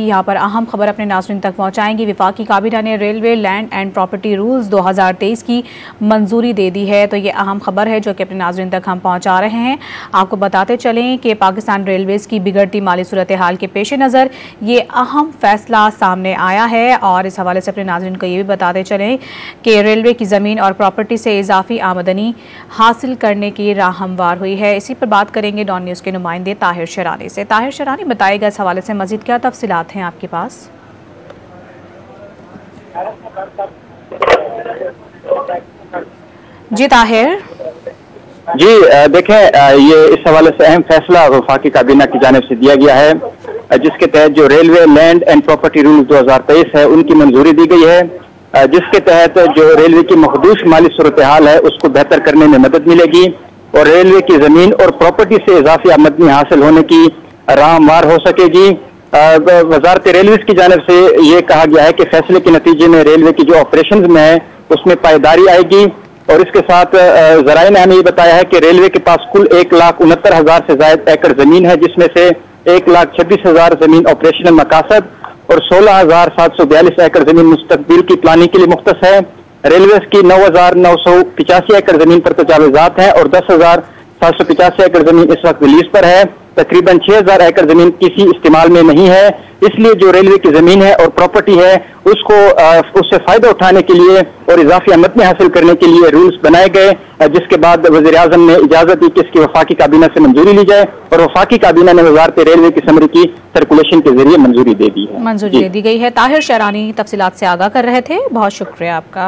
यहाँ पर अहम खबर अपने नाज़रीन तक पहुँचाएंगे। वफाकी काबीना ने railway land and property rules 2023 की मंजूरी दे दी है। तो ये अहम खबर है जो कि अपने नाज़रीन तक हम पहुँचा रहे हैं। आपको बताते चलें कि पाकिस्तान रेलवेज़ की बिगड़ती माली सूरत हाल के पेश नज़र ये अहम फैसला सामने आया है। और इस हवाले से अपने नाज़रीन को ये भी बताते चलें कि रेलवे की ज़मीन और प्रॉपर्टी से इजाफी आमदनी हासिल करने की राह हमवार हुई है। इसी पर बात करेंगे डॉन न्यूज़ के नुमाइंदे ताहिर शरानी से। ताहिर शरानी, बताएगा इस हवाले से मज़ीद क्या तफसीलात हैं आपके पास? जी ताहिर। जी देखें, ये इस हवाले से अहम फैसला वफाकी काबीना की जानिब से दिया गया है, जिसके तहत जो railway land and property rules 2023 है उनकी मंजूरी दी गई है, जिसके तहत जो रेलवे की मखदूश माली सूरत हाल है उसको बेहतर करने में मदद मिलेगी और रेलवे की जमीन और प्रॉपर्टी से इजाफी आमदनी हासिल होने की राह हमवार हो सकेगी। वजारत रेलवे की जानिब से ये कहा गया है कि फैसले के नतीजे में रेलवे की जो ऑपरेशन में है उसमें पायदारी आएगी। और इसके साथ जराए ने हमें ये बताया है कि रेलवे के पास कुल 1,69,000 से ज्यादा एकड़ जमीन है, जिसमें से 1,26,000 जमीन ऑपरेशनल मकासद और 16,742 एकड़ जमीन मुस्तकबिल की प्लानिंग के लिए मुख्तस है। रेलवे की 9,985 एकड़ जमीन पर तजावुजात हैं और 10,785 एकड़ जमीन इस वक्त रिलीज पर है। तकरीबन 6,000 एकड़ जमीन किसी इस्तेमाल में नहीं है, इसलिए जो रेलवे की जमीन है और प्रॉपर्टी है उसको उससे फायदा उठाने के लिए और इजाफी आमदनी हासिल करने के लिए रूल्स बनाए गए, जिसके बाद वज़ीर आज़म ने इजाजत दी कि इसकी वफाकी काबीना से मंजूरी ली जाए और वफाकी काबीना ने वजारत रेलवे की समरी की सर्कुलेशन के जरिए मंजूरी दे दी है। मंजूरी दे दी गई है। ताहिर शरानी तफसीलात से आगाह कर रहे थे, बहुत शुक्रिया आपका।